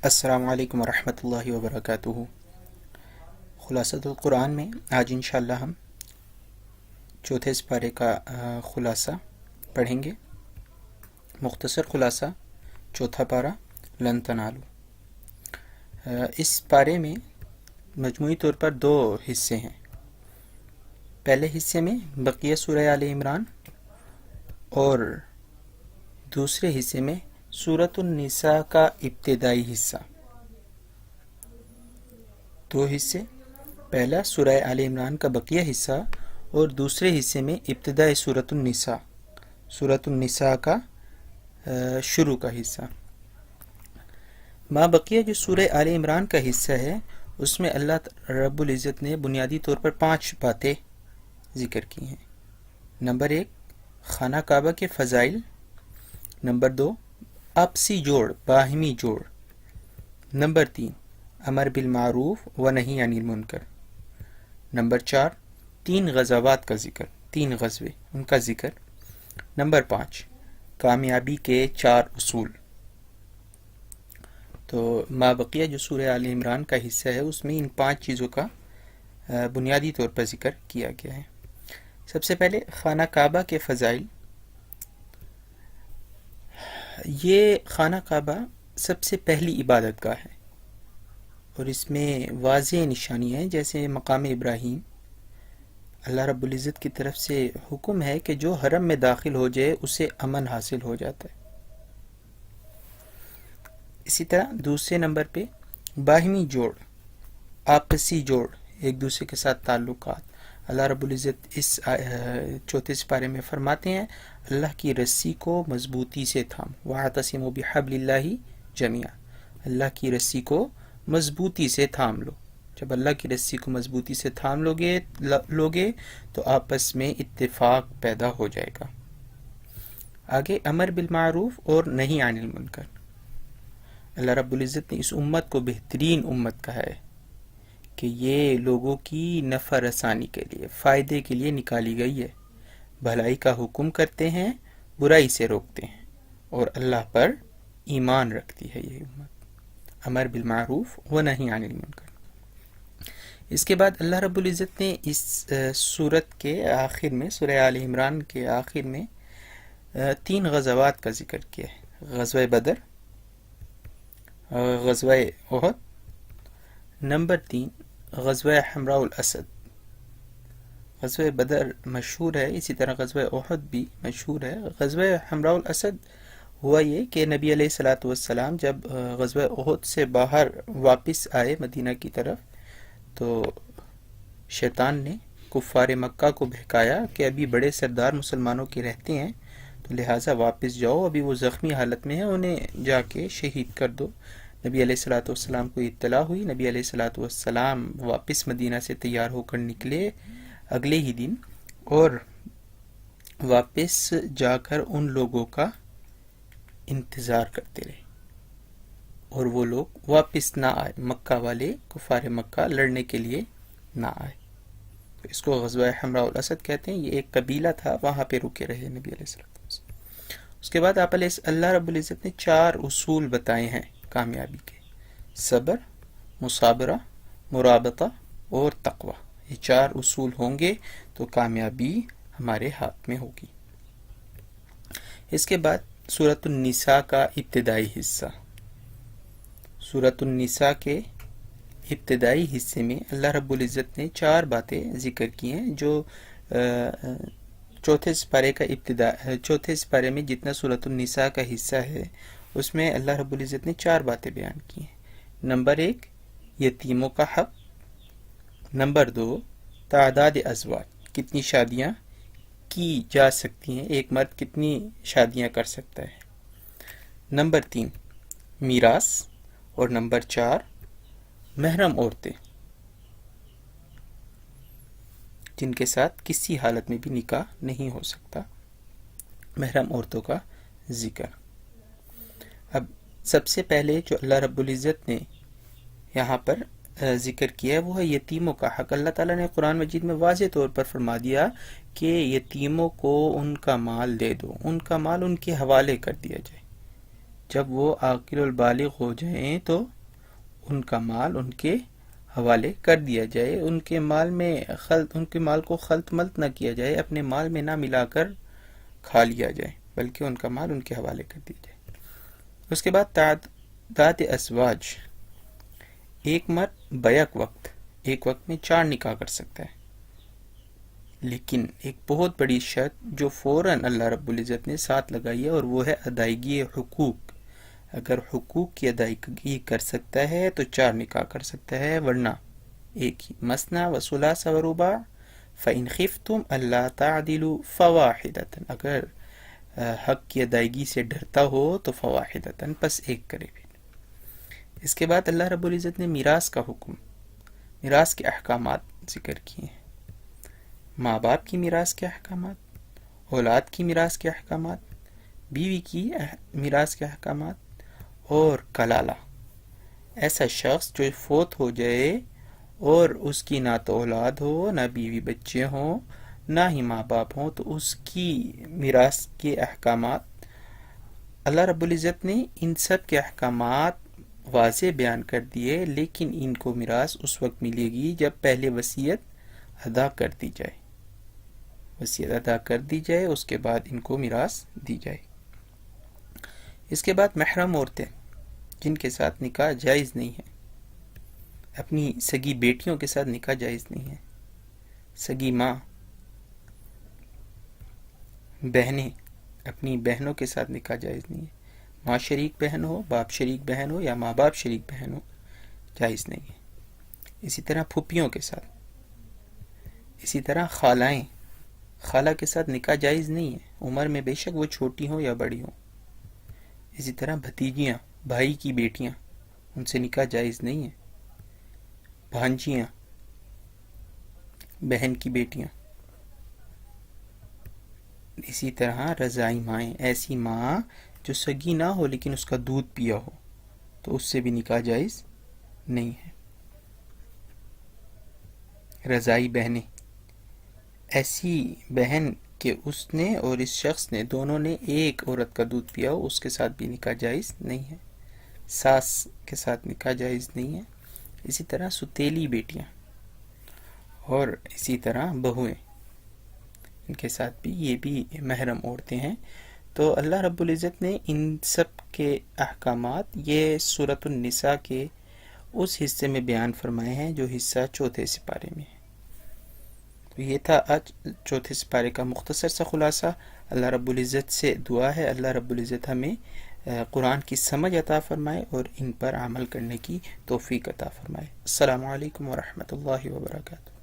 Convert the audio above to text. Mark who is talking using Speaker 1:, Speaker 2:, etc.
Speaker 1: السلام علیکم ورحمۃ اللہ وبرکاتہ۔ خلاصۃ القرآن میں آج انشاءاللہ ہم چوتھے سپارے کا خلاصہ پڑھیں گے۔ مختصر خلاصہ، چوتھا پارہ لن تنالو۔ اس پارے میں مجموعی طور پر دو حصے ہیں۔ پہلے حصے میں بقیہ سورہ آل عمران اور دوسرے حصے میں سورۃ النساء کا ابتدائی حصہ۔ دو حصے، پہلا سورہ آل عمران کا بقیہ حصہ اور دوسرے حصے میں ابتدائی سورۃ النساء کا شروع کا حصہ۔ ما بقیہ جو سورہ آل عمران کا حصہ ہے اس میں اللہ رب العزت نے بنیادی طور پر 5 باتیں ذکر کی ہیں۔ نمبر 1، خانہ کعبہ کے فضائل۔ نمبر 2، آپسی جوڑ، باہمی جوڑ۔ نمبر 3، امر بالمعروف و نہی عن المنکر۔ نمبر 4، 3 غزوات کا ذکر، 3 غزوے ان کا ذکر۔ نمبر 5، کامیابی کے 4 اصول۔ تو ما بقیہ جو سورہ آل عمران کا حصہ ہے اس میں ان 5 چیزوں کا بنیادی طور پر ذکر کیا گیا ہے۔ سب سے پہلے خانہ کعبہ کے فضائل۔ یہ خانہ کعبہ سب سے پہلی عبادت گاہ ہے اور اس میں واضح نشانیاں ہیں، جیسے مقام ابراہیم۔ اللہ رب العزت کی طرف سے حکم ہے کہ جو حرم میں داخل ہو جائے اسے امن حاصل ہو جاتا ہے۔ اسی طرح دوسرے نمبر پہ باہمی جوڑ، آپسی جوڑ، ایک دوسرے کے ساتھ تعلقات۔ اللہ رب العزت اس چوتھے سپارے میں فرماتے ہیں اللہ کی رسی کو مضبوطی سے تھام، وَاعْتَصِمُوا بِحَبْلِ اللَّهِ جَمِيعًا۔ اللہ کی رسی کو مضبوطی سے تھام لو۔ جب اللہ کی رسی کو مضبوطی سے تھام لوگے تو آپس میں اتفاق پیدا ہو جائے گا۔ آگے امر بالمعروف اور نہی عن المنکر۔ اللہ رب العزت نے اس امت کو بہترین امت کہا ہے کہ یہ لوگوں کی نفع رسانی کے لیے، فائدے کے لیے نکالی گئی ہے۔ بھلائی کا حکم کرتے ہیں، برائی سے روکتے ہیں اور اللہ پر ایمان رکھتی ہے یہ امت۔ امر بالمعروف و نہی عن المنکر۔ اس کے بعد اللہ رب العزت نے اس سورت کے آخر میں، سورہ آل عمران کے آخر میں 3 غزوات کا ذکر کیا ہے۔ غزوہ بدر، غزوہ احد، نمبر 3 غزوہ حمراء الاسد۔ غزوہ بدر مشہور ہے، اسی طرح غزوہ احد بھی مشہور ہے۔ غزوہ حمراء الاسد ہوا یہ کہ نبی علیہ الصلوۃ والسلام جب غزوہ احد سے باہر واپس آئے مدینہ کی طرف تو شیطان نے کفار مکہ کو بہکایا کہ ابھی بڑے سردار مسلمانوں کے رہتے ہیں تو لہٰذا واپس جاؤ، ابھی وہ زخمی حالت میں ہیں، انہیں جا کے شہید کر دو۔ نبی علیہ الصلوۃ والسلام کو اطلاع ہوئی، نبی علیہ الصلوۃ والسلام واپس مدینہ سے تیار ہو کر نکلے اگلے ہی دن، اور واپس جا کر ان لوگوں کا انتظار کرتے رہے اور وہ لوگ واپس نہ آئے، مکہ والے کفار مکہ لڑنے کے لیے نہ آئے۔ تو اس کو غزوہ حمراء الاسد کہتے ہیں۔ یہ ایک قبیلہ تھا، وہاں پہ رکے رہے نبی علیہ السلام۔ اس کے بعد اللہ رب العزت نے 4 اصول بتائے ہیں کامیابی کے: صبر، مصابرہ، مرابطہ اور تقوی۔ یہ 4 اصول ہوں گے تو کامیابی ہمارے ہاتھ میں ہوگی۔ اس کے بعد سورۃ النساء کا ابتدائی حصہ۔ سورۃ النساء کے ابتدائی حصے میں اللہ رب العزت نے 4 باتیں ذکر کی ہیں جو چوتھے سپارے میں جتنا سورۃ النساء کا حصہ ہے اس میں اللہ رب العزت نے 4 باتیں بیان کی ہیں۔ نمبر 1، یتیموں کا حق۔ نمبر 2، تعداد ازواج، کتنی شادیاں کی جا سکتی ہیں، ایک مرد کتنی شادیاں کر سکتا ہے۔ نمبر 3، میراث۔ اور نمبر 4، محرم عورتیں جن کے ساتھ کسی حالت میں بھی نکاح نہیں ہو سکتا، محرم عورتوں کا ذکر۔ اب سب سے پہلے جو اللہ رب العزت نے یہاں پر ذکر کیا ہے وہ ہے یتیموں کا حق۔ اللہ تعالیٰ نے قرآن مجید میں واضح طور پر فرما دیا کہ یتیموں کو ان کا مال دے دو، ان کا مال ان کے حوالے کر دیا جائے۔ جب وہ عاقل البالغ ہو جائیں تو ان کا مال ان کے حوالے کر دیا جائے، ان کے مال کو خلط ملط نہ کیا جائے، اپنے مال میں نہ ملا کر کھا لیا جائے، بلکہ ان کا مال ان کے حوالے کر دیا جائے۔ اس کے بعد تعداد ازواج، ایک مرد بیک وقت ایک وقت میں 4 نکاح کر سکتا ہے، لیکن ایک بہت بڑی شرط جو فوراً اللہ رب العزت نے ساتھ لگائی ہے، اور وہ ہے ادائیگی حقوق۔ اگر حقوق کی ادائیگی کر سکتا ہے تو 4 نکاح کر سکتا ہے، ورنہ ایک ہی۔ مثنی و ثلاث و رباع فإن خفتم اللہ تعدلوا فواحدۃ، اگر حق کی ادائیگی سے ڈرتا ہو تو فواحدۃ، پس ایک کرے بھی۔ اس کے بعد اللہ رب العزت نے میراث کا حکم، میراث کے احکامات ذکر کیے ہیں، ماں باپ کی میراث کے احکامات، اولاد کی میراث کے احکامات، بیوی کی میراث کے احکامات، اور کلالہ، ایسا شخص جو فوت ہو جائے اور اس کی نہ تو اولاد ہو، نہ بیوی بچے ہوں، نہ ہی ماں باپ ہوں، تو اس کی میراث کے احکامات اللہ رب العزت نے ان سب کے احکامات واضح بیان کر دیے، لیکن ان کو میراث اس وقت ملے گی جب پہلے وصیت ادا کر دی جائے، وصیت ادا کر دی جائے، اس کے بعد ان کو میراث دی جائے۔ اس کے بعد محرم عورتیں جن کے ساتھ نکاح جائز نہیں ہے، اپنی سگی بیٹیوں کے ساتھ نکاح جائز نہیں ہے، سگی ماں، بہنیں، اپنی بہنوں کے ساتھ نکاح جائز نہیں ہے، ماں شریک بہن ہو، باپ شریک بہن ہو، یا ماں باپ شریک بہن ہو، جائز نہیں ہے۔ اسی طرح پھوپھیوں کے ساتھ، اسی طرح خالائیں، خالہ کے ساتھ نکاح جائز نہیں ہے، عمر میں بے شک وہ چھوٹی ہوں یا بڑی ہوں۔ اسی طرح بھتیجیاں، بھائی کی بیٹیاں، ان سے نکاح جائز نہیں ہے، بھانجیاں، بہن کی بیٹیاں۔ اسی طرح رضائی مائیں، ایسی ماں جو سگی نہ ہو لیکن اس کا دودھ پیا ہو، تو اس سے بھی نکاح جائز نہیں ہے۔ رضائی بہنیں، ایسی بہن کہ اس نے اور اس شخص نے دونوں نے ایک عورت کا دودھ پیا ہو، اس کے ساتھ بھی نکاح جائز نہیں ہے۔ ساس کے ساتھ نکاح جائز نہیں ہے۔ اسی طرح ستیلی بیٹیاں، اور اسی طرح بہویں، ان کے ساتھ بھی یہ بھی محرم عورتیں ہیں۔ تو اللہ رب العزت نے ان سب کے احکامات یہ سورۃ النساء کے اس حصے میں بیان فرمائے ہیں جو حصہ چوتھے سپارے میں ہے۔ تو یہ تھا آج چوتھے سپارے کا مختصر سا خلاصہ۔ اللہ رب العزت سے دعا ہے اللہ رب العزت ہمیں قرآن کی سمجھ عطا فرمائے اور ان پر عمل کرنے کی توفیق عطا فرمائے۔ السلام علیکم ورحمۃ اللہ وبرکاتہ۔